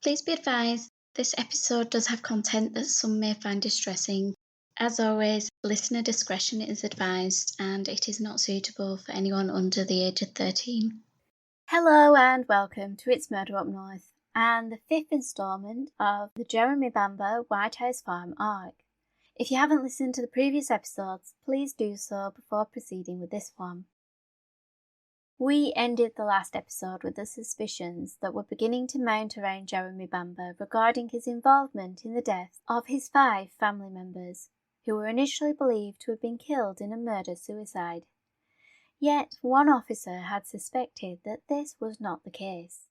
Please be advised, this episode does have content that some may find distressing. As always, listener discretion is advised and it is not suitable for anyone under the age of 13. Hello and welcome to It's Murder Up North and the fifth instalment of the Jeremy Bamber White House Farm arc. If you haven't listened to the previous episodes, please do so before proceeding with this one. We ended the last episode with the suspicions that were beginning to mount around Jeremy Bamber regarding his involvement in the deaths of his 5 family members, who were initially believed to have been killed in a murder-suicide. Yet one officer had suspected that this was not the case.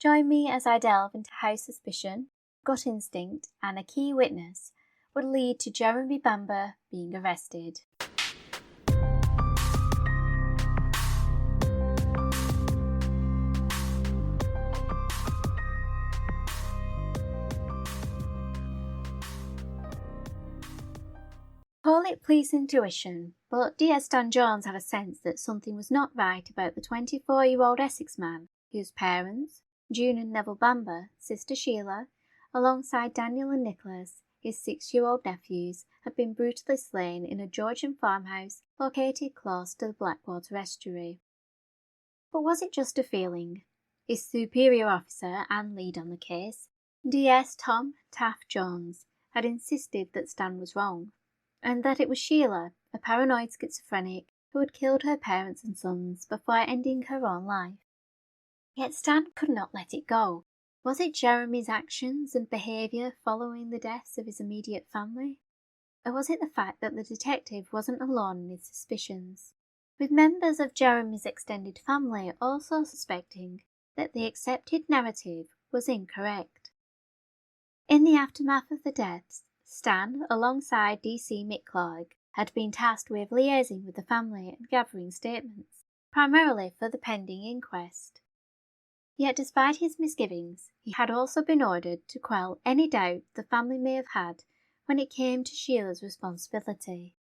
Join me as I delve into how suspicion, gut instinct, and a key witness would lead to Jeremy Bamber being arrested. Call it police intuition, but DS Dan Jones had a sense that something was not right about the 24-year-old Essex man, whose parents, June and Neville Bamber, sister Sheila, alongside Daniel and Nicholas, his 6-year-old nephews, had been brutally slain in a Georgian farmhouse located close to the Blackwater estuary. But was it just a feeling? His superior officer and lead on the case, DS Tom Taft Jones, had insisted that Stan was wrong, and that it was Sheila, a paranoid schizophrenic, who had killed her parents and sons before ending her own life. Yet Stan could not let it go. Was it Jeremy's actions and behaviour following the deaths of his immediate family? Or was it the fact that the detective wasn't alone in his suspicions, with members of Jeremy's extended family also suspecting that the accepted narrative was incorrect? In the aftermath of the deaths, Stan, alongside DC Mick Clarke, had been tasked with liaising with the family and gathering statements, primarily for the pending inquest. Yet despite his misgivings, he had also been ordered to quell any doubt the family may have had when it came to Sheila's responsibility.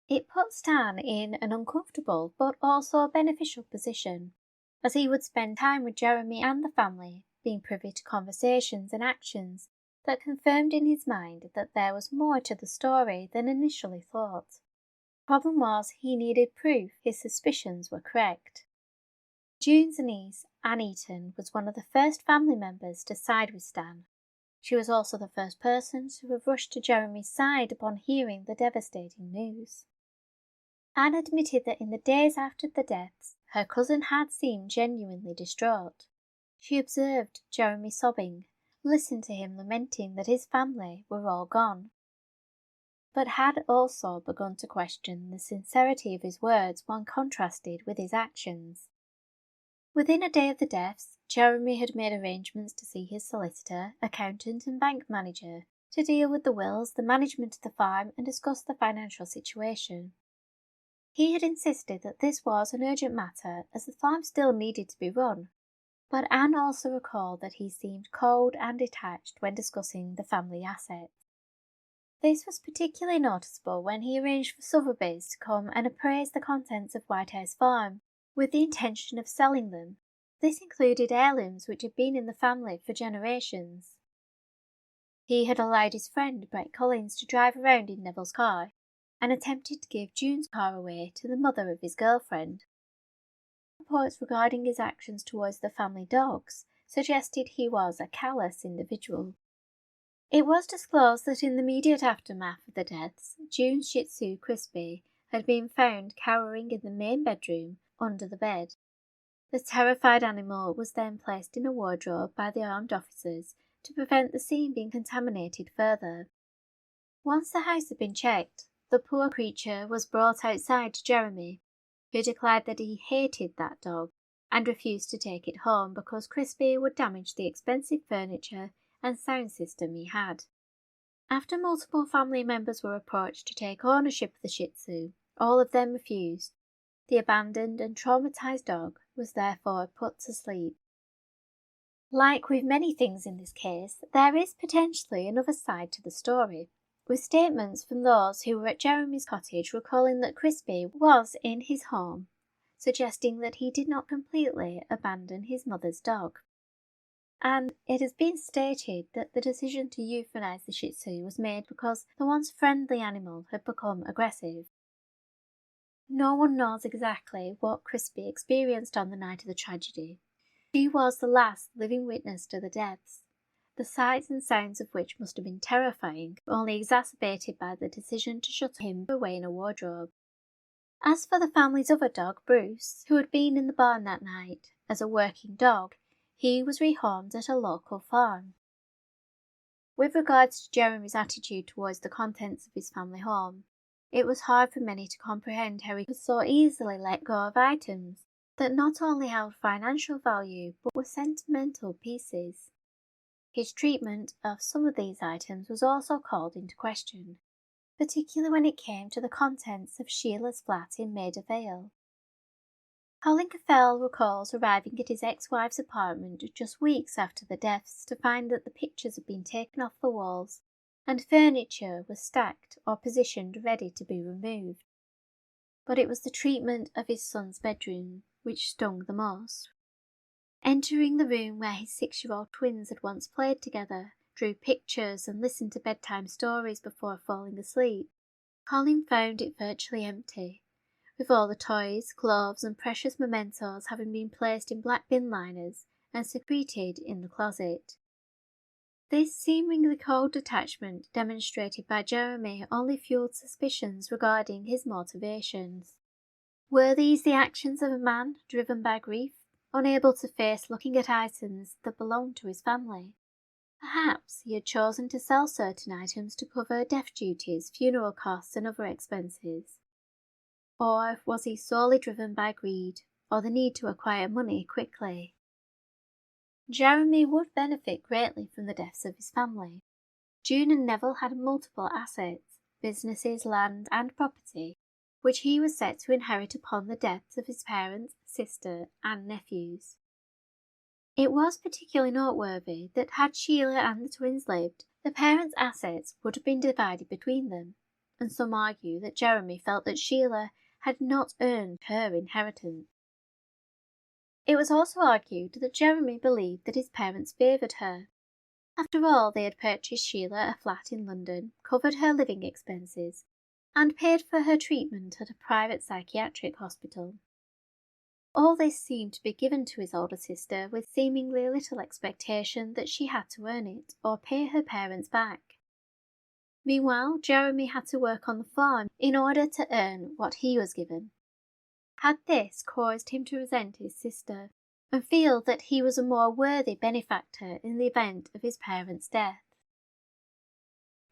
It put Stan in an uncomfortable but also beneficial position, as he would spend time with Jeremy and the family, being privy to conversations and actions that confirmed in his mind that there was more to the story than initially thought. The problem was he needed proof his suspicions were correct. June's niece, Anne Eaton, was one of the first family members to side with Stan. She was also the first person to have rushed to Jeremy's side upon hearing the devastating news. Anne admitted that in the days after the deaths, her cousin had seemed genuinely distraught. She observed Jeremy sobbing, listened to him lamenting that his family were all gone, but had also begun to question the sincerity of his words when contrasted with his actions. Within a day of the deaths, Jeremy had made arrangements to see his solicitor, accountant and bank manager to deal with the wills, the management of the farm and discuss the financial situation. He had insisted that this was an urgent matter as the farm still needed to be run, but Anne also recalled that he seemed cold and detached when discussing the family assets. This was particularly noticeable when he arranged for Sotheby's to come and appraise the contents of White House Farm, with the intention of selling them. This included heirlooms which had been in the family for generations. He had allowed his friend Brett Collins to drive around in Neville's car, and attempted to give June's car away to the mother of his girlfriend. Reports regarding his actions towards the family dogs suggested he was a callous individual. It was disclosed that in the immediate aftermath of the deaths, June's Shih Tzu Crispy had been found cowering in the main bedroom under the bed. The terrified animal was then placed in a wardrobe by the armed officers to prevent the scene being contaminated further. Once the house had been checked, the poor creature was brought outside to Jeremy, who declared that he hated that dog and refused to take it home because Crispy would damage the expensive furniture and sound system he had. After multiple family members were approached to take ownership of the Shih Tzu, all of them refused. The abandoned and traumatized dog was therefore put to sleep. Like with many things in this case, there is potentially another side to the story, with statements from those who were at Jeremy's cottage recalling that Crispy was in his home, suggesting that he did not completely abandon his mother's dog. and it has been stated that the decision to euthanize the Shih Tzu was made because the once friendly animal had become aggressive. No one knows exactly what Crispy experienced on the night of the tragedy. She was the last living witness to the deaths, the sights and sounds of which must have been terrifying, only exacerbated by the decision to shut him away in a wardrobe. As for the family's other dog, Bruce, who had been in the barn that night as a working dog, he was rehomed at a local farm. With regards to Jeremy's attitude towards the contents of his family home, it was hard for many to comprehend how he could so easily let go of items that not only held financial value but were sentimental pieces. His treatment of some of these items was also called into question, particularly when it came to the contents of Sheila's flat in Maida Vale. Colin Caffell recalls arriving at his ex-wife's apartment just weeks after the deaths to find that the pictures had been taken off the walls and furniture was stacked or positioned ready to be removed. But it was the treatment of his son's bedroom which stung the most. Entering the room where his 6-year-old twins had once played together, drew pictures and listened to bedtime stories before falling asleep, Colin found it virtually empty, with all the toys, clothes and precious mementos having been placed in black bin liners and secreted in the closet. This seemingly cold detachment demonstrated by Jeremy only fueled suspicions regarding his motivations. Were these the actions of a man driven by grief, unable to face looking at items that belonged to his family? Perhaps he had chosen to sell certain items to cover death duties, funeral costs and other expenses. Or was he solely driven by greed, or the need to acquire money quickly? Jeremy would benefit greatly from the deaths of his family. June and Neville had multiple assets, businesses, land and property, which he was set to inherit upon the deaths of his parents, sister and nephews. It was particularly noteworthy that had Sheila and the twins lived, the parents' assets would have been divided between them, and some argue that Jeremy felt that Sheila had not earned her inheritance. It was also argued that Jeremy believed that his parents favoured her. After all, they had purchased Sheila a flat in London, covered her living expenses, and paid for her treatment at a private psychiatric hospital. All this seemed to be given to his older sister with seemingly little expectation that she had to earn it or pay her parents back. Meanwhile, Jeremy had to work on the farm in order to earn what he was given. Had this caused him to resent his sister and feel that he was a more worthy benefactor in the event of his parents' death?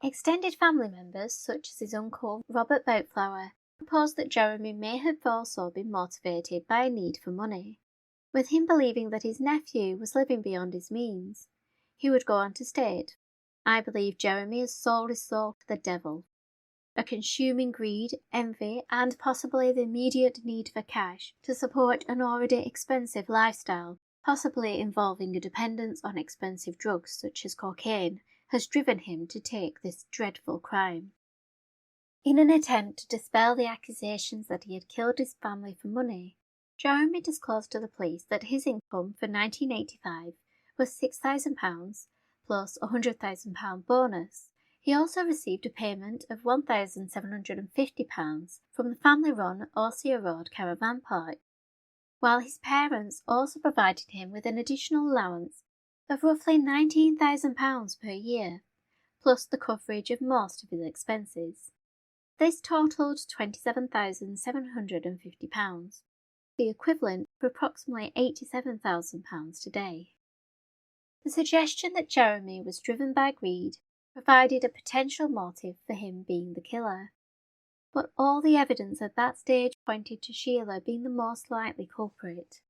Extended family members, such as his uncle Robert Boutflower, proposed that Jeremy may have also been motivated by a need for money, with him believing that his nephew was living beyond his means. He would go on to state, "I believe Jeremy has sold his soul to the devil. A consuming greed, envy, and possibly the immediate need for cash to support an already expensive lifestyle, possibly involving a dependence on expensive drugs such as cocaine, has driven him to take this dreadful crime." In an attempt to dispel the accusations that he had killed his family for money, Jeremy disclosed to the police that his income for 1985 was £6,000 plus a £100,000 bonus. He also received a payment of £1,750 from the family-run Orsia Road Caravan Park, while his parents also provided him with an additional allowance of roughly £19,000 per year, plus the coverage of most of his expenses. This totalled £27,750, the equivalent of approximately £87,000 today. The suggestion that Jeremy was driven by greed provided a potential motive for him being the killer, but all the evidence at that stage pointed to Sheila being the most likely culprit.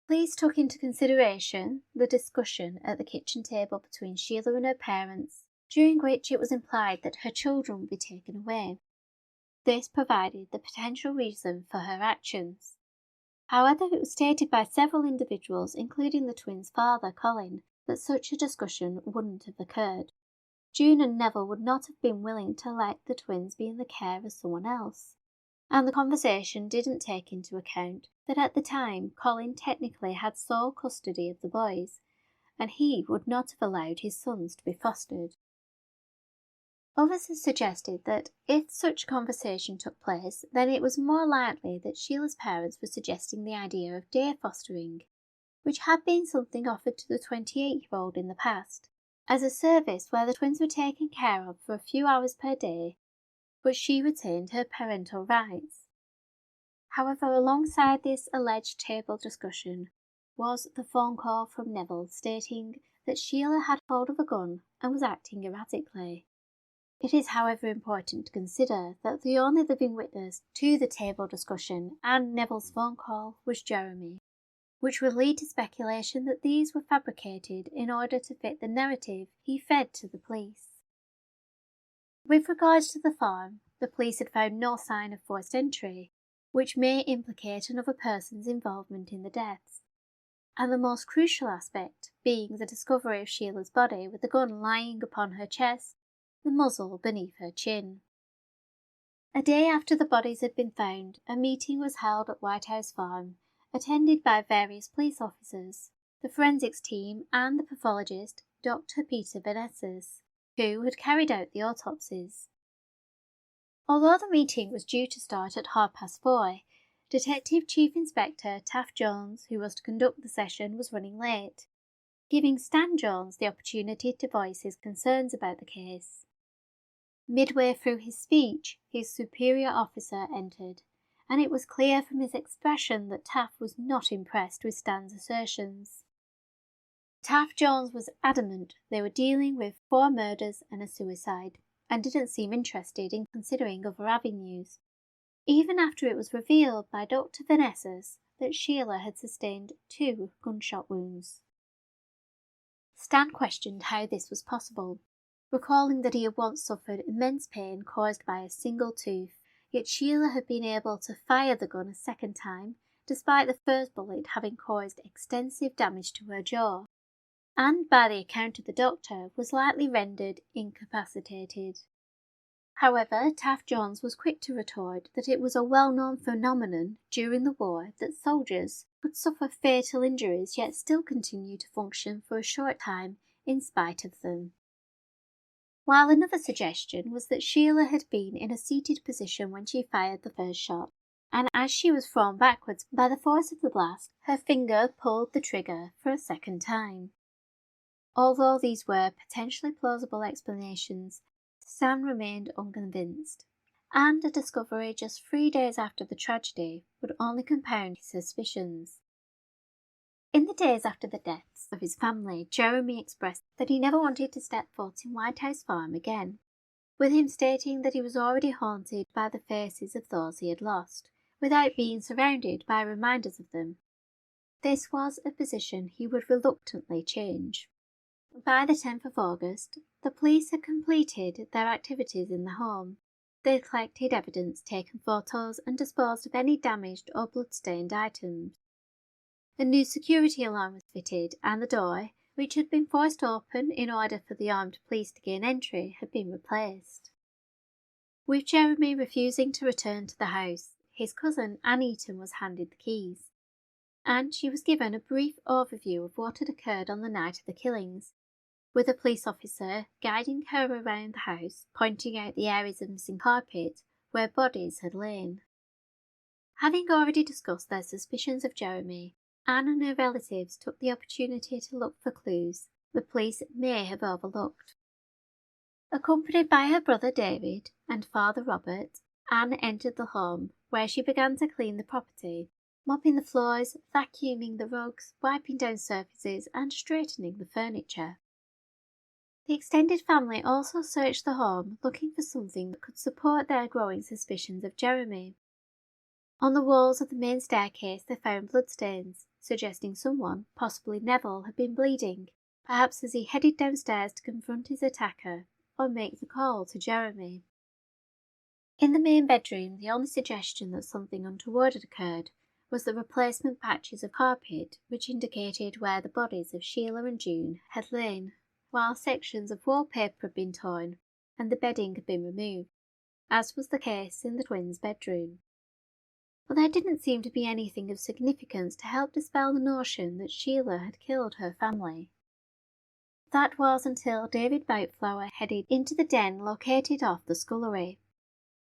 Police took into consideration the discussion at the kitchen table between Sheila and her parents, during which it was implied that her children would be taken away. This provided the potential reason for her actions. However, it was stated by several individuals, including the twins' father, Colin, that such a discussion wouldn't have occurred. June and Neville would not have been willing to let the twins be in the care of someone else, and the conversation didn't take into account that at the time Colin technically had sole custody of the boys, and he would not have allowed his sons to be fostered. Others have suggested that if such conversation took place, then it was more likely that Sheila's parents were suggesting the idea of day fostering, which had been something offered to the 28-year-old in the past, as a service where the twins were taken care of for a few hours per day, but she retained her parental rights. However, alongside this alleged table discussion was the phone call from Neville stating that Sheila had hold of a gun and was acting erratically. It is, however, important to consider that the only living witness to the table discussion and Neville's phone call was Jeremy, which would lead to speculation that these were fabricated in order to fit the narrative he fed to the police. With regards to the farm, the police had found no sign of forced entry, which may implicate another person's involvement in the deaths, and the most crucial aspect being the discovery of Sheila's body with the gun lying upon her chest, the muzzle beneath her chin. A day after the bodies had been found, a meeting was held at White House Farm, attended by various police officers, the forensics team and the pathologist, Dr. Peter Vanessas, who had carried out the autopsies. Although the meeting was due to start at 4:30, Detective Chief Inspector Taft Jones, who was to conduct the session, was running late, giving Stan Jones the opportunity to voice his concerns about the case. Midway through his speech, his superior officer entered, and it was clear from his expression that Taft was not impressed with Stan's assertions. Taft Jones was adamant they were dealing with 4 murders and a suicide, and didn't seem interested in considering other avenues, even after it was revealed by Dr. Vanessas that Sheila had sustained 2 gunshot wounds. Stan questioned how this was possible, recalling that he had once suffered immense pain caused by a single tooth, yet Sheila had been able to fire the gun a second time, despite the first bullet having caused extensive damage to her jaw, and by the account of the doctor was likely rendered incapacitated. However, Taft Jones was quick to retort that it was a well-known phenomenon during the war that soldiers could suffer fatal injuries yet still continue to function for a short time in spite of them. While another suggestion was that Sheila had been in a seated position when she fired the first shot, and as she was thrown backwards by the force of the blast, her finger pulled the trigger for a second time. Although these were potentially plausible explanations, Stan remained unconvinced, and a discovery just 3 days after the tragedy would only compound his suspicions. In the days after the deaths of his family, Jeremy expressed that he never wanted to step foot in White House Farm again, with him stating that he was already haunted by the faces of those he had lost, without being surrounded by reminders of them. This was a position he would reluctantly change. By the 10th of August, the police had completed their activities in the home. They had collected evidence, taken photos, and disposed of any damaged or blood-stained items. A new security alarm was fitted, and the door, which had been forced open in order for the armed police to gain entry, had been replaced. With Jeremy refusing to return to the house, his cousin Anne Eaton was handed the keys, and she was given a brief overview of what had occurred on the night of the killings, with a police officer guiding her around the house, pointing out the areas of missing carpet where bodies had lain. Having already discussed their suspicions of Jeremy, Anne and her relatives took the opportunity to look for clues the police may have overlooked. Accompanied by her brother David and father Robert, Anne entered the home, where she began to clean the property, mopping the floors, vacuuming the rugs, wiping down surfaces, and straightening the furniture. The extended family also searched the home, looking for something that could support their growing suspicions of Jeremy. On the walls of the main staircase they found bloodstains, suggesting someone, possibly Neville, had been bleeding, perhaps as he headed downstairs to confront his attacker or make the call to Jeremy. In the main bedroom, the only suggestion that something untoward had occurred was the replacement patches of carpet which indicated where the bodies of Sheila and June had lain, while sections of wallpaper had been torn and the bedding had been removed, as was the case in the twins' bedroom. But there didn't seem to be anything of significance to help dispel the notion that Sheila had killed her family. That was until David Boutflower headed into the den located off the scullery,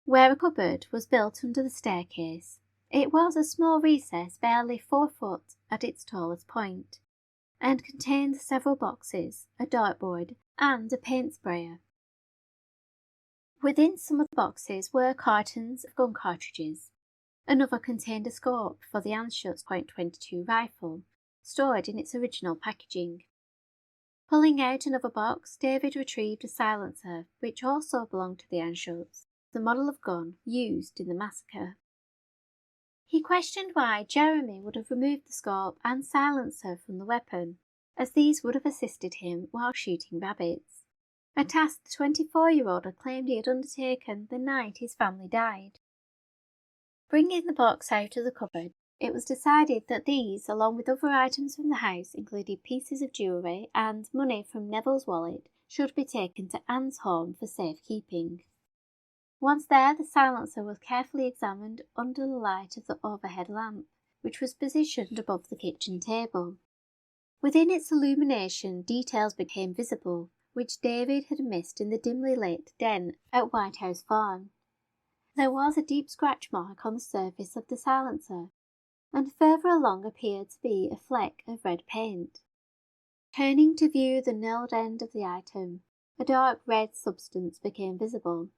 where a cupboard was built under the staircase. It was a small recess barely 4 foot at its tallest point, and contained several boxes, a dartboard, and a paint sprayer. Within some of the boxes were cartons of gun cartridges. Another contained a scope for the Anschutz .22 rifle, stored in its original packaging. Pulling out another box, David retrieved a silencer, which also belonged to the Anschutz, the model of gun used in the massacre. He questioned why Jeremy would have removed the scope and silencer from the weapon, as these would have assisted him while shooting rabbits, a task the 24-year-old had claimed he had undertaken the night his family died. Bringing the box out of the cupboard, it was decided that these, along with other items from the house, including pieces of jewellery and money from Neville's wallet, should be taken to Anne's home for safekeeping. Once there, the silencer was carefully examined under the light of the overhead lamp, which was positioned above the kitchen table. Within its illumination, details became visible, which David had missed in the dimly lit den at White House Farm. There was a deep scratch mark on the surface of the silencer, and further along appeared to be a fleck of red paint. Turning to view the knurled end of the item, a dark red substance became visible,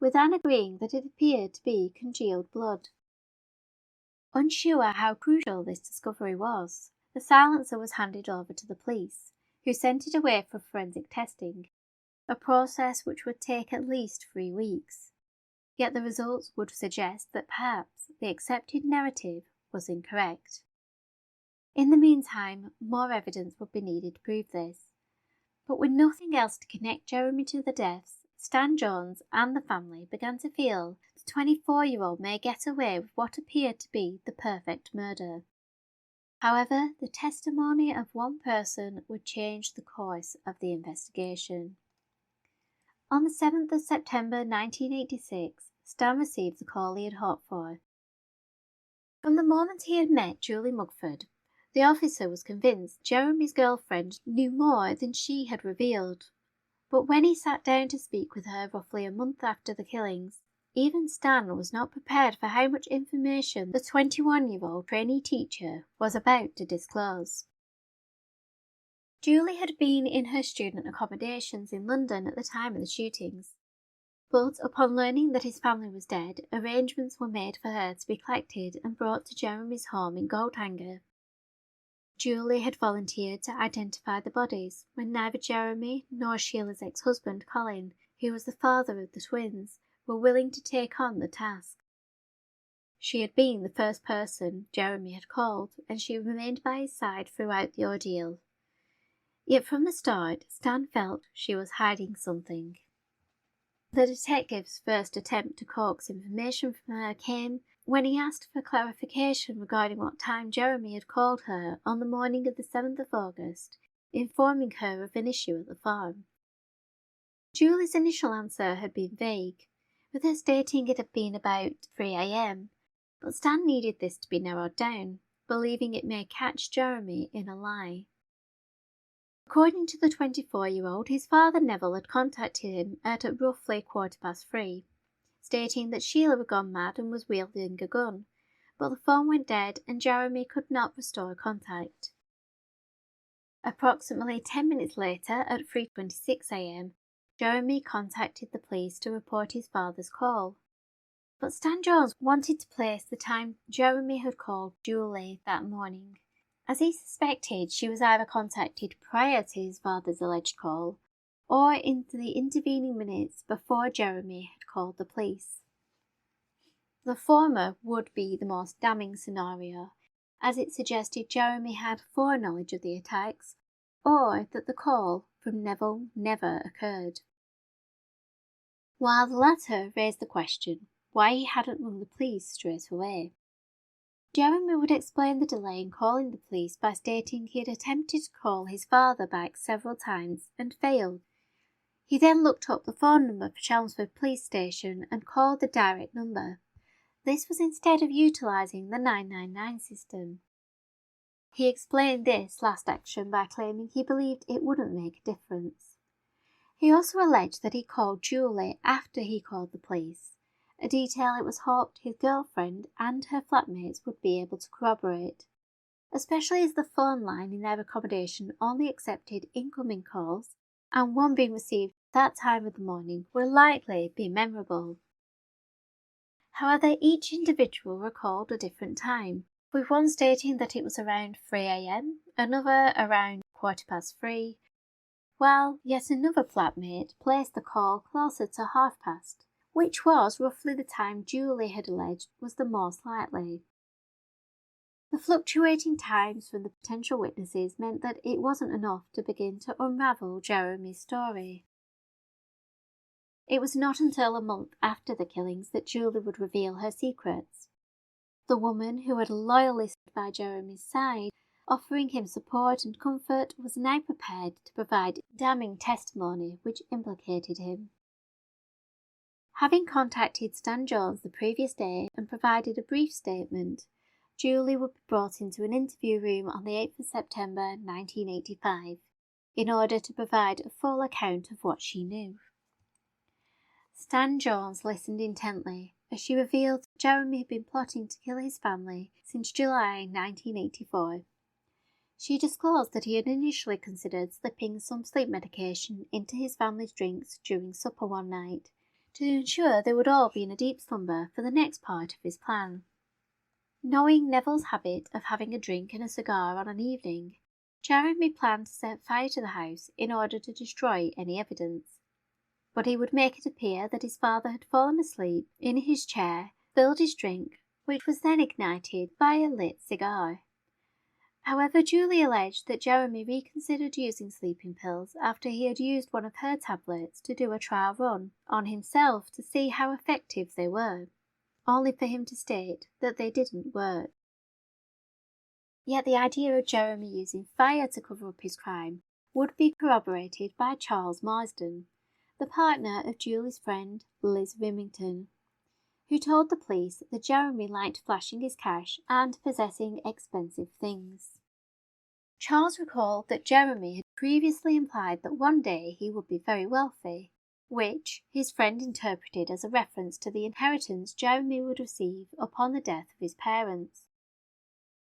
with Anne agreeing that it appeared to be congealed blood. Unsure how crucial this discovery was, the silencer was handed over to the police, who sent it away for forensic testing, a process which would take at least 3 weeks. Yet the results would suggest that perhaps the accepted narrative was incorrect. In the meantime, more evidence would be needed to prove this. But with nothing else to connect Jeremy to the deaths, Stan Jones and the family began to feel the 24-year-old may get away with what appeared to be the perfect murder. However, the testimony of one person would change the course of the investigation. On the 7th of September 1986, Stan received the call he had hoped for. From the moment he had met Julie Mugford, the officer was convinced Jeremy's girlfriend knew more than she had revealed. But when he sat down to speak with her roughly a month after the killings, even Stan was not prepared for how much information the 21-year-old trainee teacher was about to disclose. Julie had been in her student accommodations in London at the time of the shootings, but upon learning that his family was dead, arrangements were made for her to be collected and brought to Jeremy's home in Goldhanger. Julie had volunteered to identify the bodies when neither Jeremy nor Sheila's ex-husband Colin, who was the father of the twins, were willing to take on the task. She had been the first person Jeremy had called, and she remained by his side throughout the ordeal. Yet from the start, Stan felt she was hiding something. The detective's first attempt to coax information from her came when he asked for clarification regarding what time Jeremy had called her on the morning of the 7th of August, informing her of an issue at the farm. Julie's initial answer had been vague, with her stating it had been about 3 a.m, but Stan needed this to be narrowed down, believing it may catch Jeremy in a lie. According to the 24-year-old, his father Neville had contacted him at roughly 3:15, stating that Sheila had gone mad and was wielding a gun, but the phone went dead and Jeremy could not restore contact. Approximately 10 minutes later, at 3:26 a.m, Jeremy contacted the police to report his father's call. But Stan Jones wanted to place the time Jeremy had called Julie that morning, as he suspected she was either contacted prior to his father's alleged call or in the intervening minutes before Jeremy had called the police. The former would be the most damning scenario, as it suggested Jeremy had foreknowledge of the attacks, or that the call from Neville never occurred. While the latter raised the question why he hadn't rung the police straight away. Jeremy would explain the delay in calling the police by stating he had attempted to call his father back several times and failed. He then looked up the phone number for Chelmsford Police Station and called the direct number. This was instead of utilising the 999 system. He explained this last action by claiming he believed it wouldn't make a difference. He also alleged that he called Julie after he called the police, a detail it was hoped his girlfriend and her flatmates would be able to corroborate, especially as the phone line in their accommodation only accepted incoming calls, and one being received at that time of the morning will likely be memorable. However, each individual recalled a different time, with one stating that it was around 3 a.m, another around 3:15, while yet another flatmate placed the call closer to past, which was roughly the time Julie had alleged was the most likely. The fluctuating times from the potential witnesses meant that it wasn't enough to begin to unravel Jeremy's story. It was not until a month after the killings that Julie would reveal her secrets. The woman who had loyally stood by Jeremy's side, offering him support and comfort, was now prepared to provide damning testimony which implicated him. Having contacted Stan Jones the previous day and provided a brief statement, Julie would be brought into an interview room on the 8th of September 1985 in order to provide a full account of what she knew. Stan Jones listened intently as she revealed that Jeremy had been plotting to kill his family since July 1984. She disclosed that he had initially considered slipping some sleep medication into his family's drinks during supper one night to ensure they would all be in a deep slumber for the next part of his plan. Knowing Neville's habit of having a drink and a cigar on an evening, Jeremy planned to set fire to the house in order to destroy any evidence. But he would make it appear that his father had fallen asleep in his chair, filled his drink, which was then ignited by a lit cigar. However, Julie alleged that Jeremy reconsidered using sleeping pills after he had used one of her tablets to do a trial run on himself to see how effective they were, only for him to state that they didn't work. Yet the idea of Jeremy using fire to cover up his crime would be corroborated by Charles Marsden, the partner of Julie's friend Liz Remington, who told the police that Jeremy liked flashing his cash and possessing expensive things. Charles recalled that Jeremy had previously implied that one day he would be very wealthy, which his friend interpreted as a reference to the inheritance Jeremy would receive upon the death of his parents.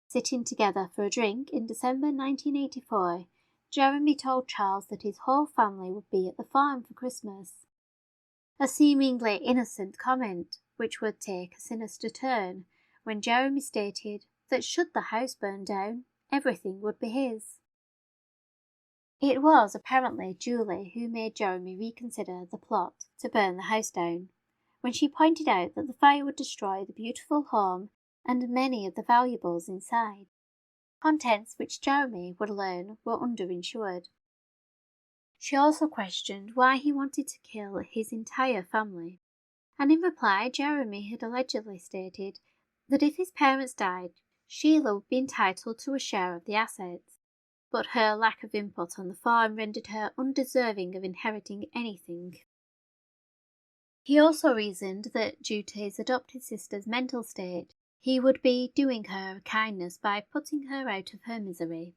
Sitting together for a drink in December 1984, Jeremy told Charles that his whole family would be at the farm for Christmas. A seemingly innocent comment, which would take a sinister turn when Jeremy stated that should the house burn down, everything would be his. It was apparently Julie who made Jeremy reconsider the plot to burn the house down, when she pointed out that the fire would destroy the beautiful home and many of the valuables inside, contents which Jeremy would learn were underinsured. She also questioned why he wanted to kill his entire family, and in reply Jeremy had allegedly stated that if his parents died, Sheila would be entitled to a share of the assets, but her lack of input on the farm rendered her undeserving of inheriting anything. He also reasoned that due to his adopted sister's mental state, he would be doing her a kindness by putting her out of her misery.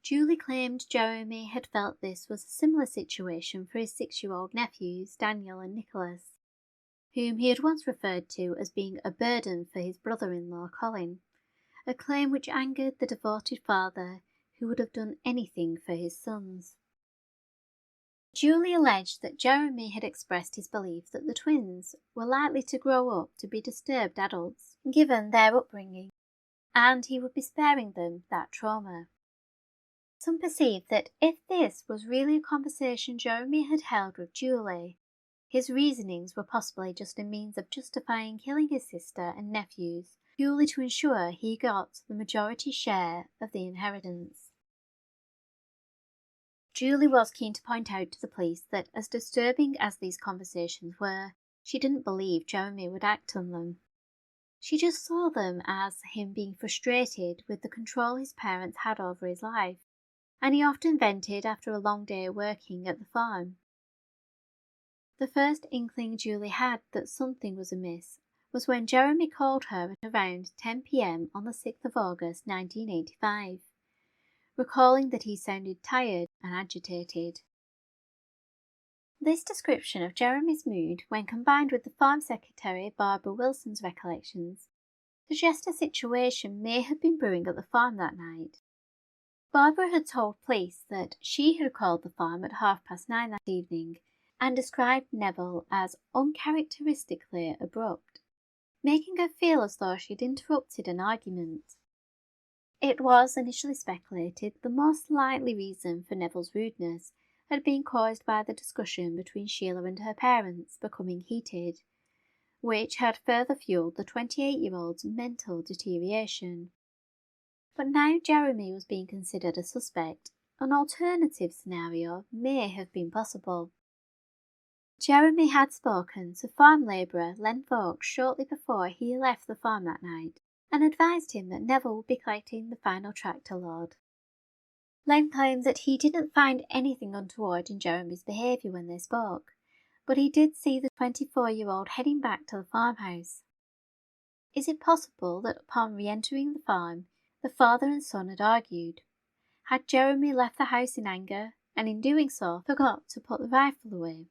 Julie claimed Jeremy had felt this was a similar situation for his 6-year-old nephews, Daniel and Nicholas, whom he had once referred to as being a burden for his brother-in-law Colin, a claim which angered the devoted father who would have done anything for his sons. Julie alleged that Jeremy had expressed his belief that the twins were likely to grow up to be disturbed adults, given their upbringing, and he would be sparing them that trauma. Some perceived that if this was really a conversation Jeremy had held with Julie, his reasonings were possibly just a means of justifying killing his sister and nephews, purely to ensure he got the majority share of the inheritance. Julie was keen to point out to the police that as disturbing as these conversations were, she didn't believe Jeremy would act on them. She just saw them as him being frustrated with the control his parents had over his life, and he often vented after a long day working at the farm. The first inkling Julie had that something was amiss was when Jeremy called her at around 10 p.m. on the 6th of August 1985, recalling that he sounded tired and agitated. This description of Jeremy's mood, when combined with the farm secretary Barbara Wilson's recollections, suggests a situation may have been brewing at the farm that night. Barbara had told police that she had called the farm at 9:30 that evening and described Neville as uncharacteristically abrupt, making her feel as though she had interrupted an argument. It was initially speculated the most likely reason for Neville's rudeness had been caused by the discussion between Sheila and her parents becoming heated, which had further fueled the 28-year-old's mental deterioration. But now Jeremy was being considered a suspect, an alternative scenario may have been possible. Jeremy had spoken to farm labourer Len Wilkes shortly before he left the farm that night and advised him that Neville would be collecting the final tractor load. Len claimed that he didn't find anything untoward in Jeremy's behaviour when they spoke, but he did see the 24-year-old heading back to the farmhouse. Is it possible that upon re-entering the farm, the father and son had argued? Had Jeremy left the house in anger and in doing so forgot to put the rifle away,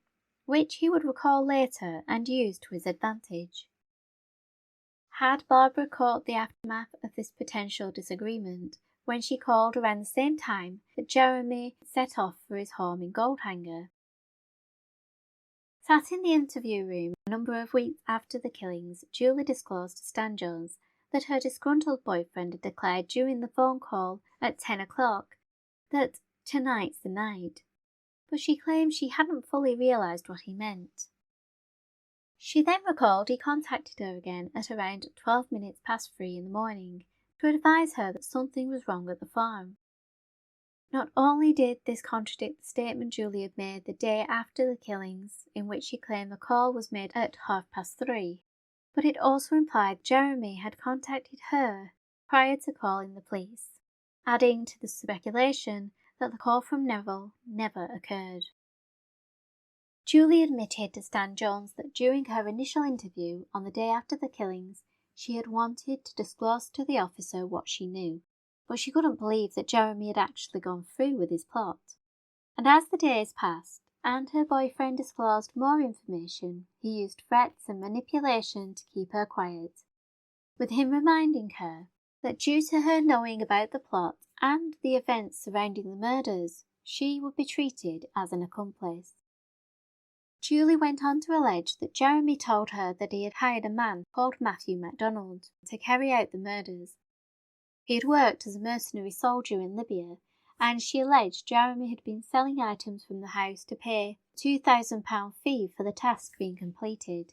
which he would recall later and use to his advantage? Had Barbara caught the aftermath of this potential disagreement when she called around the same time that Jeremy set off for his home in Goldhanger? Sat in the interview room a number of weeks after the killings, Julie disclosed to Stan Jones that her disgruntled boyfriend had declared during the phone call at 10 o'clock that tonight's the night, but she claimed she hadn't fully realised what he meant. She then recalled he contacted her again at around 12 minutes past 3 in the morning to advise her that something was wrong at the farm. Not only did this contradict the statement Julie had made the day after the killings, in which she claimed the call was made at 3:30, but it also implied Jeremy had contacted her prior to calling the police, adding to the speculation that the call from Neville never occurred. Julie admitted to Stan Jones that during her initial interview on the day after the killings, she had wanted to disclose to the officer what she knew, but she couldn't believe that Jeremy had actually gone through with his plot. And as the days passed, and her boyfriend disclosed more information, he used threats and manipulation to keep her quiet, with him reminding her that due to her knowing about the plot and the events surrounding the murders, she would be treated as an accomplice. Julie went on to allege that Jeremy told her that he had hired a man called Matthew MacDonald to carry out the murders. He had worked as a mercenary soldier in Libya, and she alleged Jeremy had been selling items from the house to pay a £2,000 fee for the task being completed.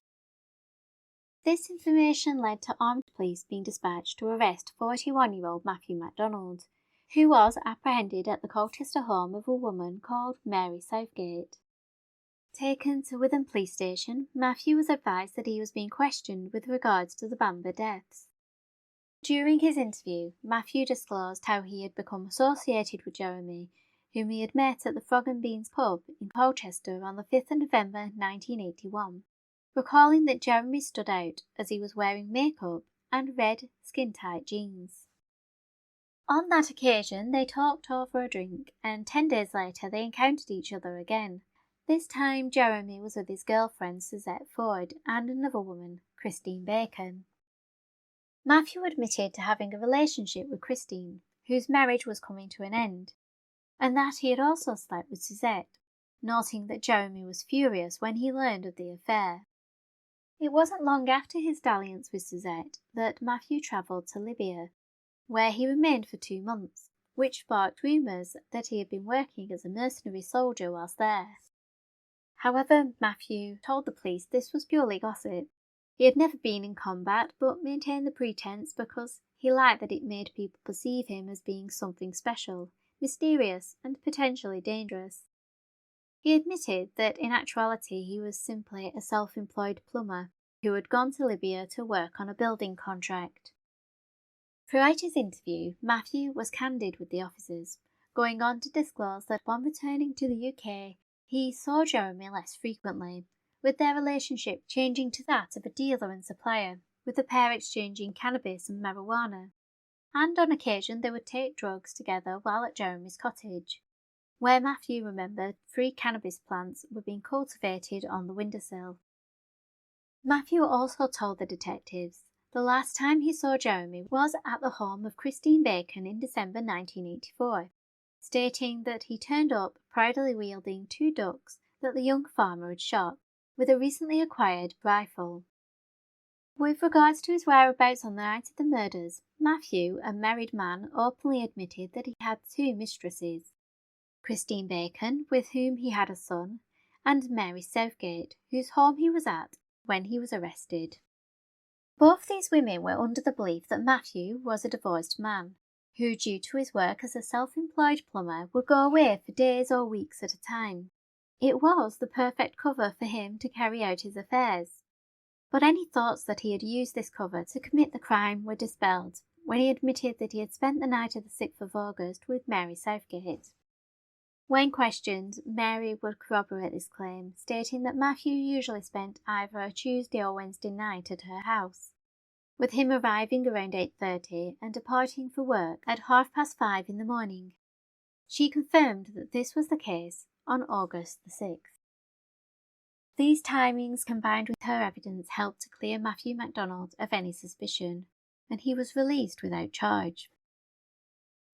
This information led to armed police being dispatched to arrest 41-year-old Matthew MacDonald, who was apprehended at the Colchester home of a woman called Mary Southgate. Taken to Witham Police Station, Matthew was advised that he was being questioned with regards to the Bamber deaths. During his interview, Matthew disclosed how he had become associated with Jeremy, whom he had met at the Frog and Beans pub in Colchester on the 5th of November 1981, recalling that Jeremy stood out as he was wearing makeup and red skin-tight jeans. On that occasion, they talked over a drink, and 10 days later they encountered each other again. This time Jeremy was with his girlfriend Suzette Ford and another woman, Christine Bacon. Matthew admitted to having a relationship with Christine, whose marriage was coming to an end, and that he had also slept with Suzette, noting that Jeremy was furious when he learned of the affair. It wasn't long after his dalliance with Suzette that Matthew travelled to Libya, where he remained for 2 months, which sparked rumours that he had been working as a mercenary soldier whilst there. However, Matthew told the police this was purely gossip. He had never been in combat, but maintained the pretense because he liked that it made people perceive him as being something special, mysterious, and potentially dangerous. He admitted that in actuality he was simply a self-employed plumber who had gone to Libya to work on a building contract. Throughout his interview, Matthew was candid with the officers, going on to disclose that upon returning to the UK, he saw Jeremy less frequently, with their relationship changing to that of a dealer and supplier, with the pair exchanging cannabis and marijuana. And on occasion they would take drugs together while at Jeremy's cottage, where Matthew remembered 3 cannabis plants were being cultivated on the windowsill. Matthew also told the detectives the last time he saw Jeremy was at the home of Christine Bacon in December 1984, stating that he turned up proudly wielding 2 ducks that the young farmer had shot with a recently acquired rifle. With regards to his whereabouts on the night of the murders, Matthew, a married man, openly admitted that he had 2 mistresses, Christine Bacon, with whom he had a son, and Mary Southgate, whose home he was at when he was arrested. Both these women were under the belief that Matthew was a divorced man, who, due to his work as a self-employed plumber, would go away for days or weeks at a time. It was the perfect cover for him to carry out his affairs. But any thoughts that he had used this cover to commit the crime were dispelled when he admitted that he had spent the night of the 6th of August with Mary Southgate. When questioned, Mary would corroborate this claim, stating that Matthew usually spent either a Tuesday or Wednesday night at her house, with him arriving around 8:30 and departing for work at 5:30 in the morning. She confirmed that this was the case on August the 6th. These timings combined with her evidence helped to clear Matthew MacDonald of any suspicion, and he was released without charge.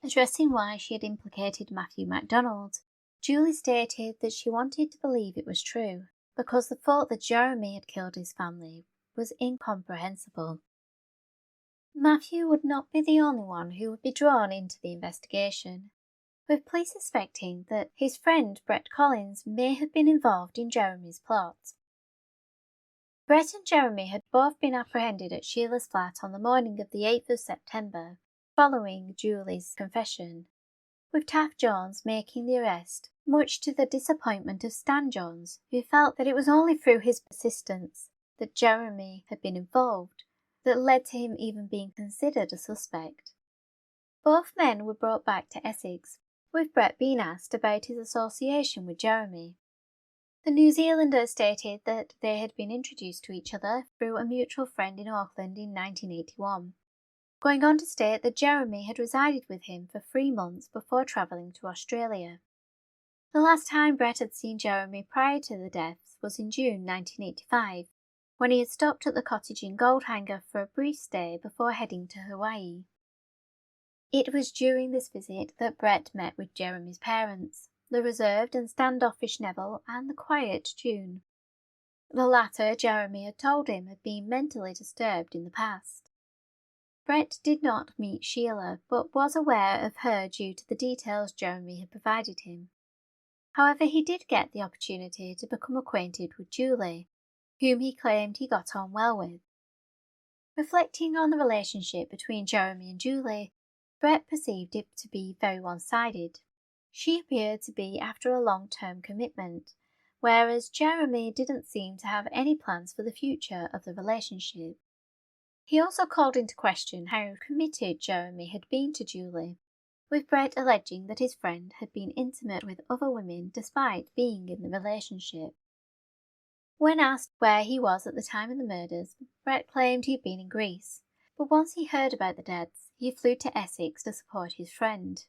Addressing why she had implicated Matthew MacDonald, Julie stated that she wanted to believe it was true, because the thought that Jeremy had killed his family was incomprehensible. Matthew would not be the only one who would be drawn into the investigation, with police suspecting that his friend Brett Collins may have been involved in Jeremy's plot. Brett and Jeremy had both been apprehended at Sheila's flat on the morning of the 8th of September, following Julie's confession, with Taff Jones making the arrest, much to the disappointment of Stan Jones, who felt that it was only through his persistence that Jeremy had been involved that led to him even being considered a suspect. Both men were brought back to Essex, with Brett being asked about his association with Jeremy. The New Zealander stated that they had been introduced to each other through a mutual friend in Auckland in 1981, going on to state that Jeremy had resided with him for 3 months before travelling to Australia. The last time Brett had seen Jeremy prior to the deaths was in June 1985, when he had stopped at the cottage in Goldhanger for a brief stay before heading to Hawaii. It was during this visit that Brett met with Jeremy's parents, the reserved and standoffish Neville and the quiet June. The latter, Jeremy had told him, had been mentally disturbed in the past. Brett did not meet Sheila, but was aware of her due to the details Jeremy had provided him. However, he did get the opportunity to become acquainted with Julie, whom he claimed he got on well with. Reflecting on the relationship between Jeremy and Julie, Brett perceived it to be very one-sided. She appeared to be after a long-term commitment, whereas Jeremy didn't seem to have any plans for the future of the relationship. He also called into question how committed Jeremy had been to Julie, with Brett alleging that his friend had been intimate with other women despite being in the relationship. When asked where he was at the time of the murders, Brett claimed he had been in Greece, but once he heard about the deaths, he flew to Essex to support his friend,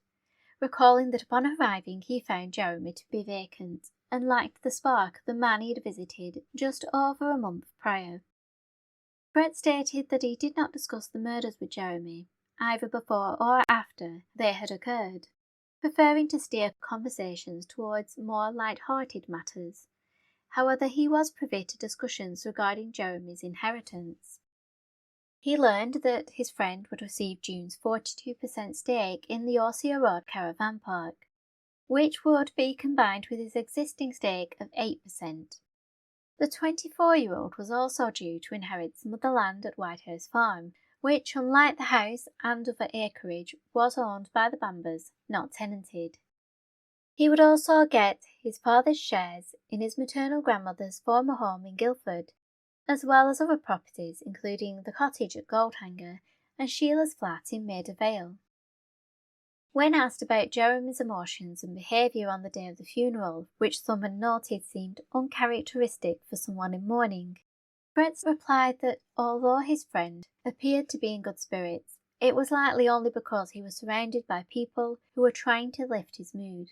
recalling that upon arriving he found Jeremy to be vacant and lacked the spark of the man he had visited just over a month prior. Brett stated that he did not discuss the murders with Jeremy, either before or after they had occurred, preferring to steer conversations towards more light-hearted matters. However, he was privy to discussions regarding Jeremy's inheritance. He learned that his friend would receive June's 42% stake in the Orsia Road Caravan Park, which would be combined with his existing stake of 8%. The 24-year-old was also due to inherit some of the land at Whitehurst Farm, which, unlike the house and other acreage, was owned by the Bambers, not tenanted. He would also get his father's shares in his maternal grandmother's former home in Guildford, as well as other properties including the cottage at Goldhanger and Sheila's flat in Maida Vale. When asked about Jeremy's emotions and behaviour on the day of the funeral, which some had noted seemed uncharacteristic for someone in mourning, Brett replied that although his friend appeared to be in good spirits, it was likely only because he was surrounded by people who were trying to lift his mood.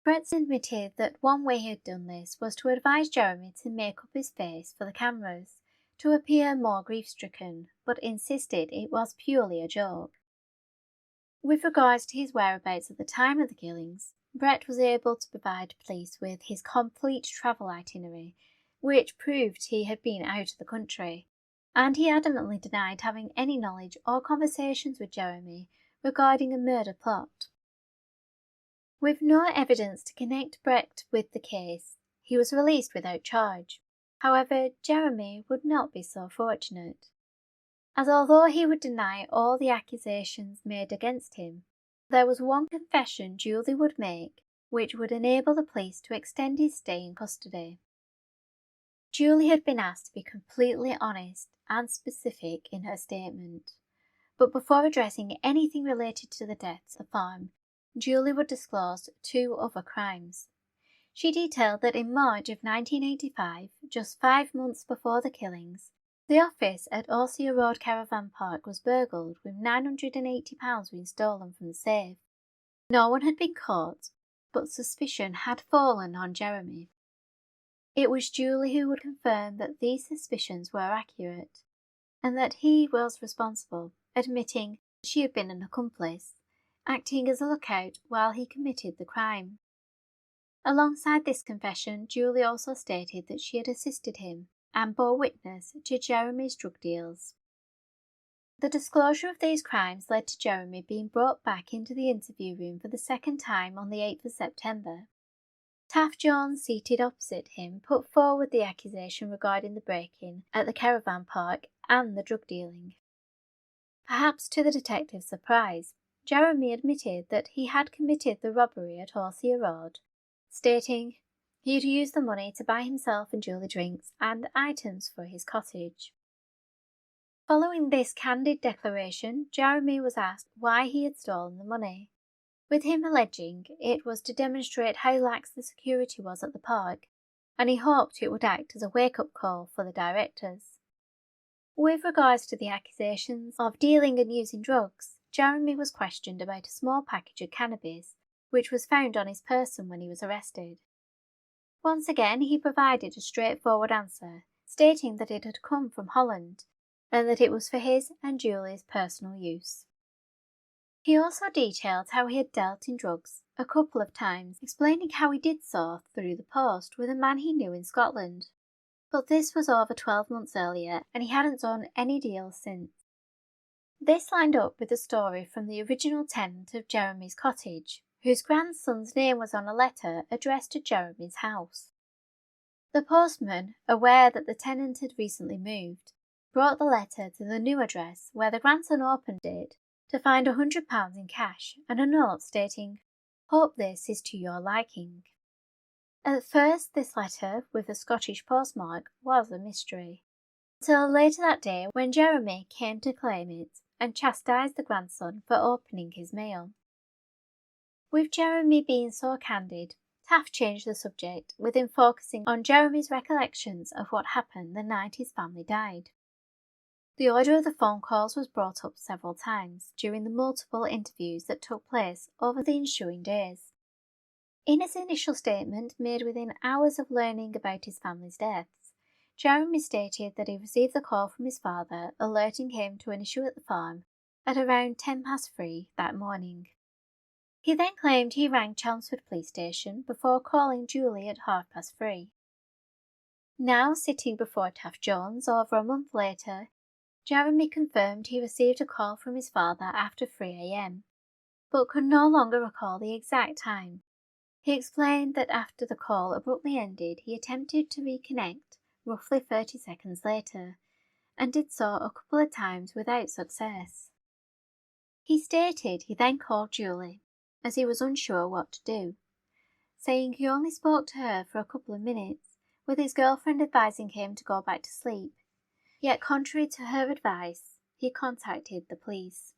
Brett admitted that one way he had done this was to advise Jeremy to make up his face for the cameras, to appear more grief-stricken, but insisted it was purely a joke. With regards to his whereabouts at the time of the killings, Brett was able to provide police with his complete travel itinerary, which proved he had been out of the country, and he adamantly denied having any knowledge or conversations with Jeremy regarding a murder plot. With no evidence to connect Brett with the case, he was released without charge. However, Jeremy would not be so fortunate, as although he would deny all the accusations made against him, there was one confession Julie would make which would enable the police to extend his stay in custody. Julie had been asked to be completely honest and specific in her statement, but before addressing anything related to the deaths at the farm, Julie would disclose two other crimes. She detailed that in March of 1985, just 5 months before the killings, the office at Orsia Road Caravan Park was burgled with £980 being stolen from the safe. No one had been caught, but suspicion had fallen on Jeremy. It was Julie who would confirm that these suspicions were accurate, and that he was responsible, admitting she had been an accomplice, acting as a lookout while he committed the crime. Alongside this confession, Julie also stated that she had assisted him and bore witness to Jeremy's drug deals. The disclosure of these crimes led to Jeremy being brought back into the interview room for the second time on the 8th of September. Taft Jones, seated opposite him, put forward the accusation regarding the break-in at the caravan park and the drug dealing. Perhaps to the detective's surprise, Jeremy admitted that he had committed the robbery at Orsia Road, stating he had used the money to buy himself and Julie drinks and items for his cottage. Following this candid declaration, Jeremy was asked why he had stolen the money, with him alleging it was to demonstrate how lax the security was at the park, and he hoped it would act as a wake-up call for the directors. With regards to the accusations of dealing and using drugs, Jeremy was questioned about a small package of cannabis which was found on his person when he was arrested. Once again, he provided a straightforward answer, stating that it had come from Holland, and that it was for his and Julie's personal use. He also detailed how he had dealt in drugs a couple of times, explaining how he did so through the post with a man he knew in Scotland. But this was over 12 months earlier, and he hadn't done any deals since. This lined up with the story from the original tenant of Jeremy's cottage, whose grandson's name was on a letter addressed to Jeremy's house. The postman, aware that the tenant had recently moved, brought the letter to the new address, where the grandson opened it to find £100 in cash and a note stating, "Hope this is to your liking." At first, this letter, with a Scottish postmark, was a mystery, until later that day when Jeremy came to claim it and chastised the grandson for opening his mail. With Jeremy being so candid, Taft changed the subject, with him focusing on Jeremy's recollections of what happened the night his family died. The order of the phone calls was brought up several times during the multiple interviews that took place over the ensuing days. In his initial statement, made within hours of learning about his family's deaths, Jeremy stated that he received a call from his father alerting him to an issue at the farm at around 3:10 that morning. He then claimed he rang Chelmsford Police Station before calling Julie at 3:30. Now sitting before Taft Jones over a month later, Jeremy confirmed he received a call from his father after 3 a.m, but could no longer recall the exact time. He explained that after the call abruptly ended, he attempted to reconnect roughly 30 seconds later, and did so a couple of times without success. He stated he then called Julie, as he was unsure what to do, saying he only spoke to her for a couple of minutes, with his girlfriend advising him to go back to sleep. Yet contrary to her advice, he contacted the police.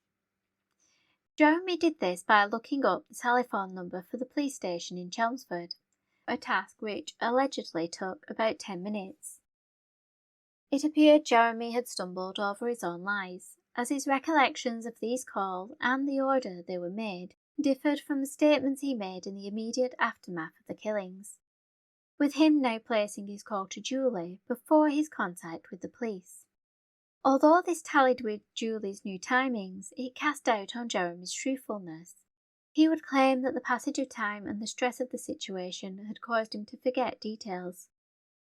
Jeremy did this by looking up the telephone number for the police station in Chelmsford, a task which allegedly took about 10 minutes. It appeared Jeremy had stumbled over his own lies, as his recollections of these calls and the order they were made differed from the statements he made in the immediate aftermath of the killings, with him now placing his call to Julie before his contact with the police. Although this tallied with Julie's new timings, it cast doubt on Jeremy's truthfulness. He would claim that the passage of time and the stress of the situation had caused him to forget details.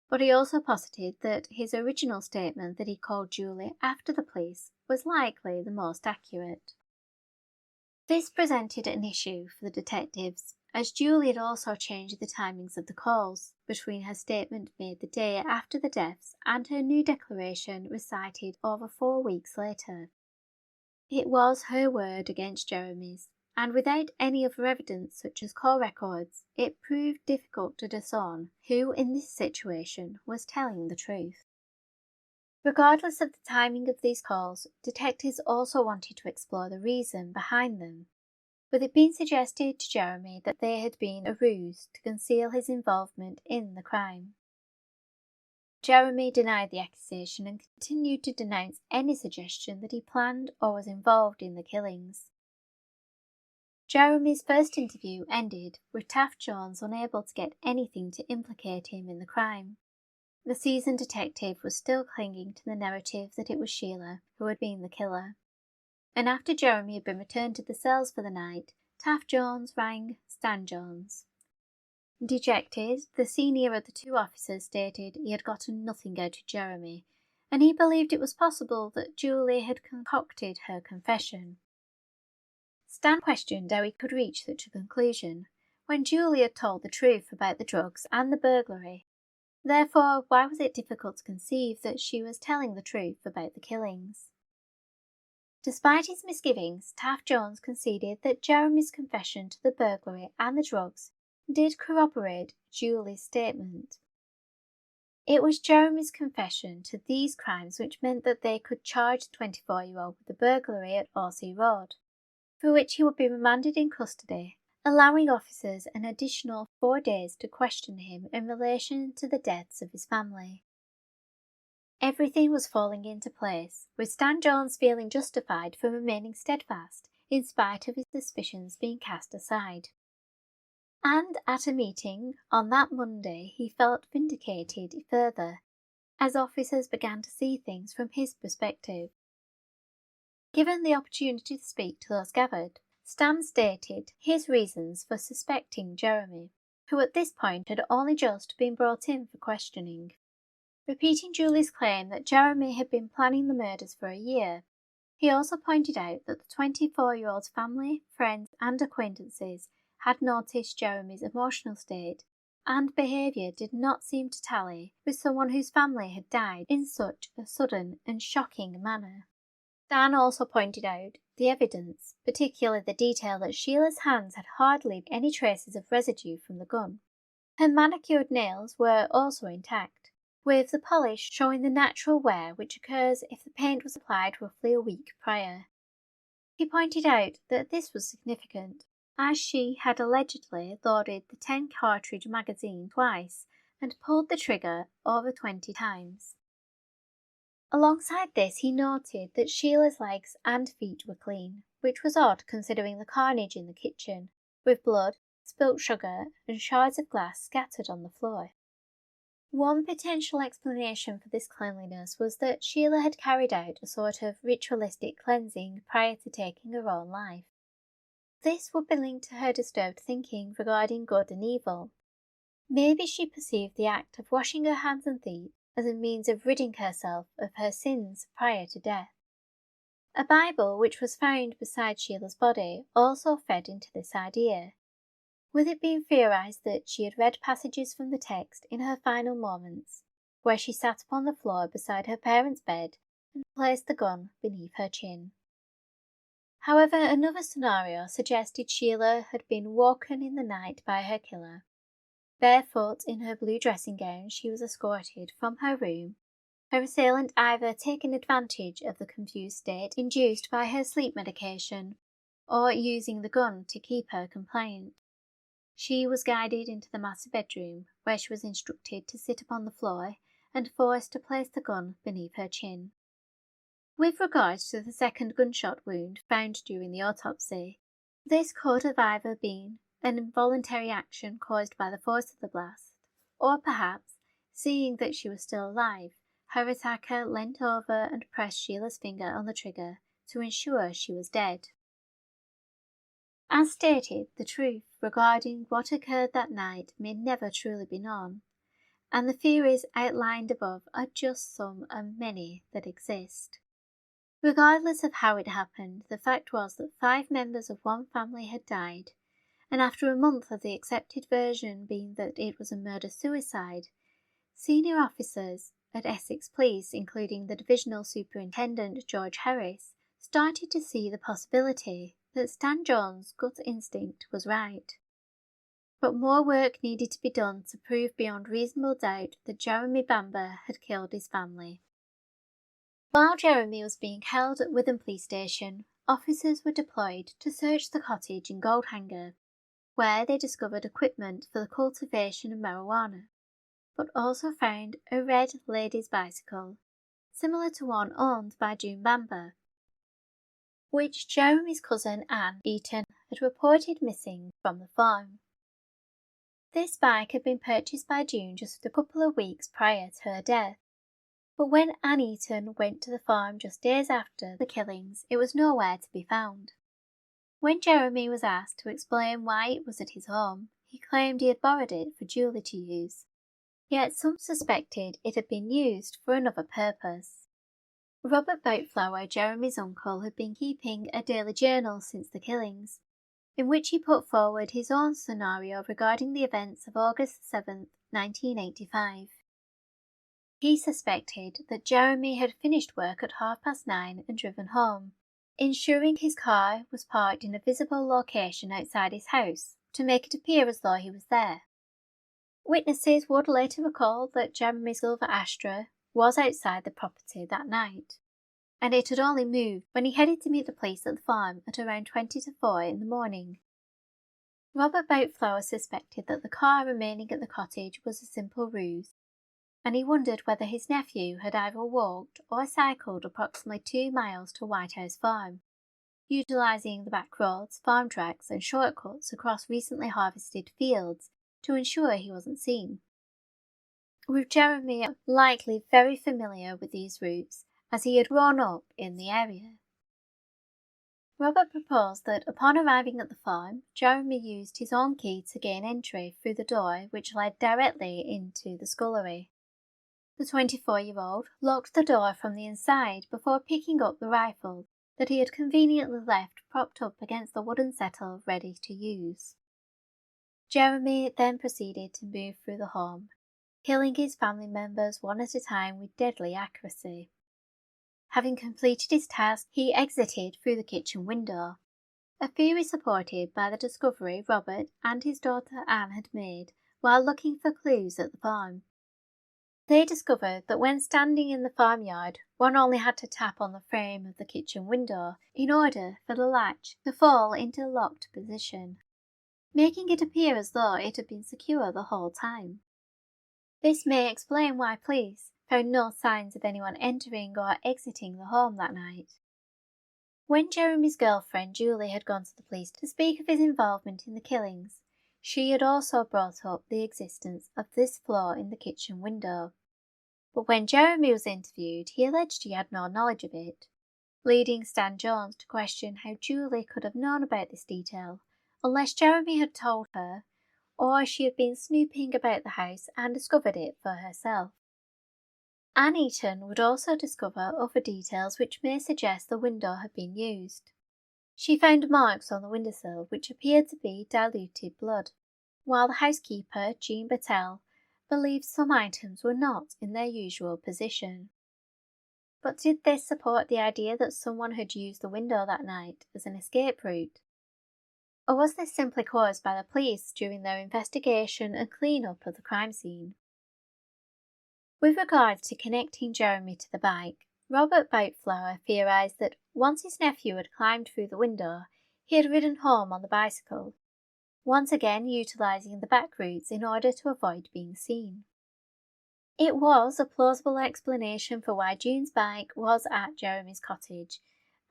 But he also posited that his original statement that he called Julie after the police was likely the most accurate. This presented an issue for the detectives, as Julie had also changed the timings of the calls between her statement made the day after the deaths and her new declaration recited over 4 weeks later. It was her word against Jeremy's, and without any other evidence such as call records, it proved difficult to discern who in this situation was telling the truth. Regardless of the timing of these calls, detectives also wanted to explore the reason behind them, with it being suggested to Jeremy that they had been a ruse to conceal his involvement in the crime. Jeremy denied the accusation and continued to denounce any suggestion that he planned or was involved in the killings. Jeremy's first interview ended with Taft Jones unable to get anything to implicate him in the crime. The seasoned detective was still clinging to the narrative that it was Sheila who had been the killer, and after Jeremy had been returned to the cells for the night, Taft Jones rang Stan Jones. Dejected, the senior of the 2 officers stated he had gotten nothing out of Jeremy, and he believed it was possible that Julie had concocted her confession. Stan questioned how he could reach such a conclusion, when Julie had told the truth about the drugs and the burglary. Therefore, why was it difficult to conceive that she was telling the truth about the killings? Despite his misgivings, Taft Jones conceded that Jeremy's confession to the burglary and the drugs did corroborate Julie's statement. It was Jeremy's confession to these crimes which meant that they could charge the 24-year-old with the burglary at Orsay Road, for which he would be remanded in custody, allowing officers an additional 4 days to question him in relation to the deaths of his family. Everything was falling into place, with Stan Jones feeling justified for remaining steadfast in spite of his suspicions being cast aside. And at a meeting on that Monday he felt vindicated further, as officers began to see things from his perspective. Given the opportunity to speak to those gathered, Stan stated his reasons for suspecting Jeremy, who at this point had only just been brought in for questioning. Repeating Julie's claim that Jeremy had been planning the murders for a year, he also pointed out that the 24-year-old's family, friends and acquaintances had noticed Jeremy's emotional state and behaviour did not seem to tally with someone whose family had died in such a sudden and shocking manner. Stan also pointed out the evidence, particularly the detail that Sheila's hands had hardly any traces of residue from the gun. Her manicured nails were also intact, with the polish showing the natural wear which occurs if the paint was applied roughly a week prior. He pointed out that this was significant, as she had allegedly loaded the 10-cartridge magazine twice and pulled the trigger over 20 times. Alongside this, he noted that Sheila's legs and feet were clean, which was odd considering the carnage in the kitchen, with blood, spilt sugar and shards of glass scattered on the floor. One potential explanation for this cleanliness was that Sheila had carried out a sort of ritualistic cleansing prior to taking her own life. This would be linked to her disturbed thinking regarding good and evil. Maybe she perceived the act of washing her hands and feet as a means of ridding herself of her sins prior to death. A Bible which was found beside Sheila's body also fed into this idea, with it being theorised that she had read passages from the text in her final moments, where she sat upon the floor beside her parents' bed and placed the gun beneath her chin. However, another scenario suggested Sheila had been woken in the night by her killer. Barefoot in her blue dressing gown, she was escorted from her room, her assailant either taking advantage of the confused state induced by her sleep medication, or using the gun to keep her compliant. She was guided into the master bedroom, where she was instructed to sit upon the floor and forced to place the gun beneath her chin. With regards to the second gunshot wound found during the autopsy, this could have either been an involuntary action caused by the force of the blast, or perhaps, seeing that she was still alive, her attacker leant over and pressed Sheila's finger on the trigger to ensure she was dead. As stated, the truth regarding what occurred that night may never truly be known, and the theories outlined above are just some of many that exist. Regardless of how it happened, the fact was that 5 members of one family had died, and after a month of the accepted version being that it was a murder-suicide, senior officers at Essex Police, including the Divisional Superintendent George Harris, started to see the possibility that Stan Jones' gut instinct was right. But more work needed to be done to prove beyond reasonable doubt that Jeremy Bamber had killed his family. While Jeremy was being held at Witham Police Station, officers were deployed to search the cottage in Goldhanger, where they discovered equipment for the cultivation of marijuana, but also found a red lady's bicycle, similar to one owned by June Bamber, which Jeremy's cousin Anne Eaton had reported missing from the farm. This bike had been purchased by June just a couple of weeks prior to her death, but when Anne Eaton went to the farm just days after the killings, it was nowhere to be found. When Jeremy was asked to explain why it was at his home, he claimed he had borrowed it for Julie to use, yet some suspected it had been used for another purpose. Robert Boutflower, Jeremy's uncle, had been keeping a daily journal since the killings, in which he put forward his own scenario regarding the events of August 7, 1985. He suspected that Jeremy had finished work at 9:30 and driven home, ensuring his car was parked in a visible location outside his house to make it appear as though he was there. Witnesses would later recall that Jeremy's silver Astra was outside the property that night, and it had only moved when he headed to meet the police at the farm at around 20 to 4 in the morning. Robert Boutflower suspected that the car remaining at the cottage was a simple ruse, and he wondered whether his nephew had either walked or cycled approximately 2 miles to White House Farm, utilising the back roads, farm tracks and shortcuts across recently harvested fields to ensure he wasn't seen. With Jeremy likely very familiar with these routes, as he had grown up in the area. Robert proposed that upon arriving at the farm, Jeremy used his own key to gain entry through the door which led directly into the scullery. The 24-year-old locked the door from the inside before picking up the rifle that he had conveniently left propped up against the wooden settle ready to use. Jeremy then proceeded to move through the home, killing his family members one at a time with deadly accuracy. Having completed his task, he exited through the kitchen window, a theory supported by the discovery Robert and his daughter Anne had made while looking for clues at the farm. They discovered that when standing in the farmyard, one only had to tap on the frame of the kitchen window in order for the latch to fall into locked position, making it appear as though it had been secure the whole time. This may explain why police found no signs of anyone entering or exiting the home that night. When Jeremy's girlfriend Julie had gone to the police to speak of his involvement in the killings, she had also brought up the existence of this flaw in the kitchen window. But when Jeremy was interviewed, he alleged he had no knowledge of it, leading Stan Jones to question how Julie could have known about this detail unless Jeremy had told her, or she had been snooping about the house and discovered it for herself. Anne Eaton would also discover other details which may suggest the window had been used. She found marks on the windowsill which appeared to be diluted blood, while the housekeeper, Jean Battelle, believed some items were not in their usual position. But did this support the idea that someone had used the window that night as an escape route? Or was this simply caused by the police during their investigation and clean-up of the crime scene? With regard to connecting Jeremy to the bike, Robert Boutflower theorised that once his nephew had climbed through the window, he had ridden home on the bicycle, once again utilising the back routes in order to avoid being seen. It was a plausible explanation for why June's bike was at Jeremy's cottage,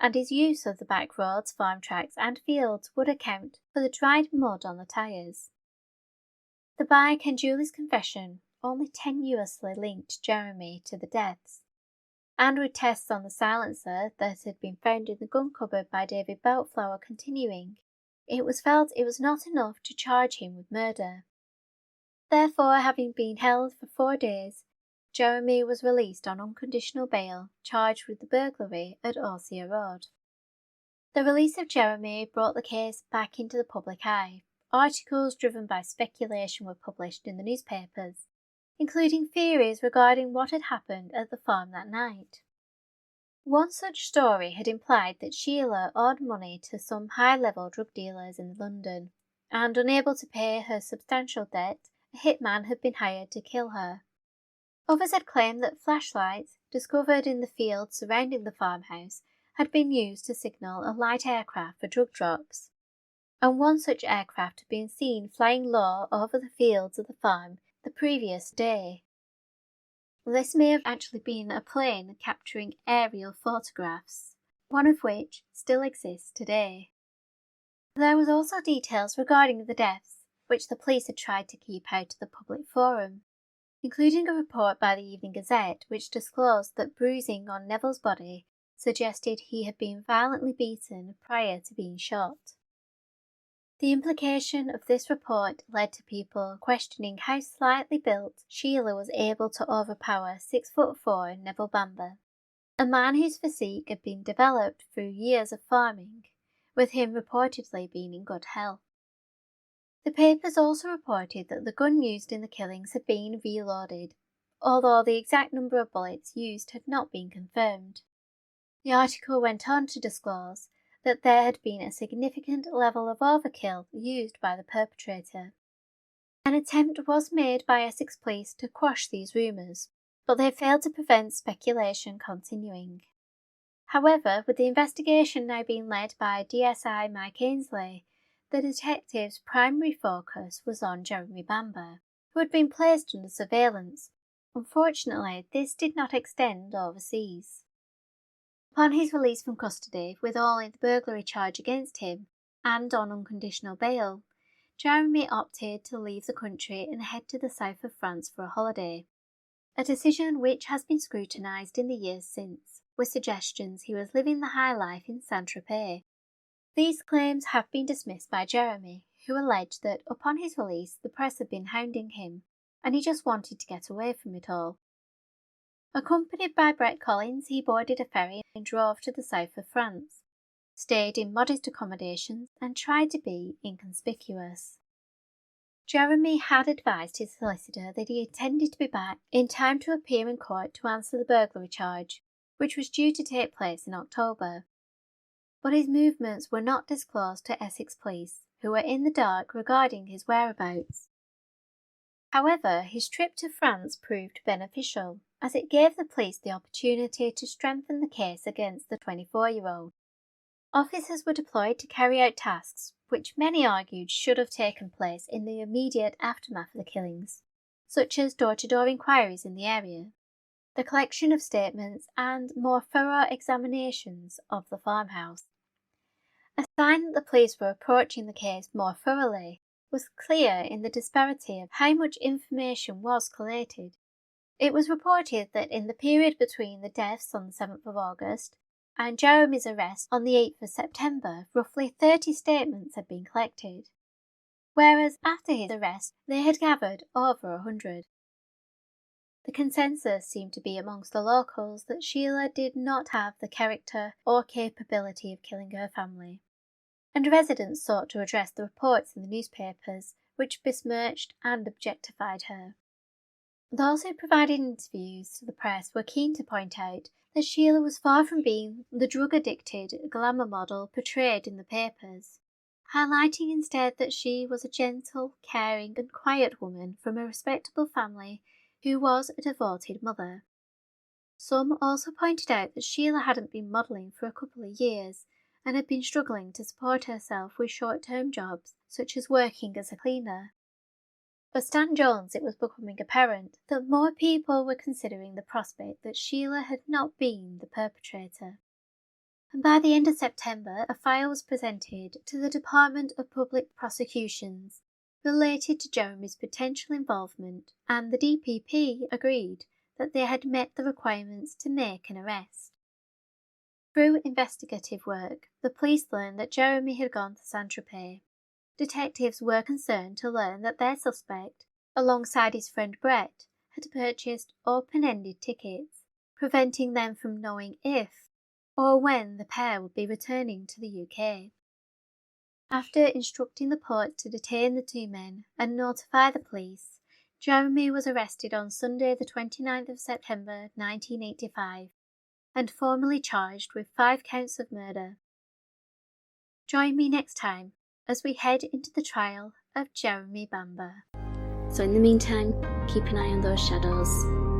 and his use of the back roads, farm tracks and fields would account for the dried mud on the tyres. The bike and Julie's confession only tenuously linked Jeremy to the deaths, and with tests on the silencer that had been found in the gun cupboard by David Beltflower continuing, it was felt it was not enough to charge him with murder. Therefore, having been held for 4 days, Jeremy was released on unconditional bail, charged with the burglary at Orsia Road. The release of Jeremy brought the case back into the public eye. Articles driven by speculation were published in the newspapers, including theories regarding what had happened at the farm that night. One such story had implied that Sheila owed money to some high-level drug dealers in London, and unable to pay her substantial debt, a hitman had been hired to kill her. Others had claimed that flashlights, discovered in the fields surrounding the farmhouse, had been used to signal a light aircraft for drug drops, and one such aircraft had been seen flying low over the fields of the farm the previous day. This may have actually been a plane capturing aerial photographs, one of which still exists today. There was also details regarding the deaths, which the police had tried to keep out of the public forum, including a report by the Evening Gazette which disclosed that bruising on Neville's body suggested he had been violently beaten prior to being shot. The implication of this report led to people questioning how slightly built Sheila was able to overpower 6'4" Neville Bamber, a man whose physique had been developed through years of farming, with him reportedly being in good health. The papers also reported that the gun used in the killings had been reloaded, although the exact number of bullets used had not been confirmed. The article went on to disclose that there had been a significant level of overkill used by the perpetrator. An attempt was made by Essex police to quash these rumours, but they failed to prevent speculation continuing. However, with the investigation now being led by DSI Mike Ainsley, the detective's primary focus was on Jeremy Bamber, who had been placed under surveillance. Unfortunately, this did not extend overseas. Upon his release from custody, with only the burglary charge against him, and on unconditional bail, Jeremy opted to leave the country and head to the south of France for a holiday, a decision which has been scrutinised in the years since, with suggestions he was living the high life in Saint-Tropez. These claims have been dismissed by Jeremy, who alleged that upon his release the press had been hounding him, and he just wanted to get away from it all. Accompanied by Brett Collins, he boarded a ferry and drove to the south of France, stayed in modest accommodations and tried to be inconspicuous. Jeremy had advised his solicitor that he intended to be back in time to appear in court to answer the burglary charge, which was due to take place in October. But his movements were not disclosed to Essex police, who were in the dark regarding his whereabouts. However, his trip to France proved beneficial, as it gave the police the opportunity to strengthen the case against the 24-year-old. Officers were deployed to carry out tasks which many argued should have taken place in the immediate aftermath of the killings, such as door-to-door inquiries in the area, the collection of statements and more thorough examinations of the farmhouse. A sign that the police were approaching the case more thoroughly was clear in the disparity of how much information was collated. It was reported that in the period between the deaths on the 7th of August and Jeremy's arrest on the 8th of September, roughly 30 statements had been collected, whereas after his arrest they had gathered over 100. The consensus seemed to be amongst the locals that Sheila did not have the character or capability of killing her family, and residents sought to address the reports in the newspapers which besmirched and objectified her. Those who provided interviews to the press were keen to point out that Sheila was far from being the drug-addicted glamour model portrayed in the papers, highlighting instead that she was a gentle, caring and quiet woman from a respectable family who was a devoted mother. Some also pointed out that Sheila hadn't been modelling for a couple of years, and had been struggling to support herself with short-term jobs such as working as a cleaner. For Stan Jones, it was becoming apparent that more people were considering the prospect that Sheila had not been the perpetrator. And by the end of September, a file was presented to the Department of Public Prosecutions related to Jeremy's potential involvement, and the DPP agreed that they had met the requirements to make an arrest. Through investigative work, the police learned that Jeremy had gone to Saint-Tropez. Detectives were concerned to learn that their suspect, alongside his friend Brett, had purchased open-ended tickets, preventing them from knowing if or when the pair would be returning to the UK. After instructing the port to detain the two men and notify the police, Jeremy was arrested on Sunday the 29th of September 1985 and formally charged with 5 counts of murder. Join me next time as we head into the trial of Jeremy Bamber. So in the meantime, keep an eye on those shadows.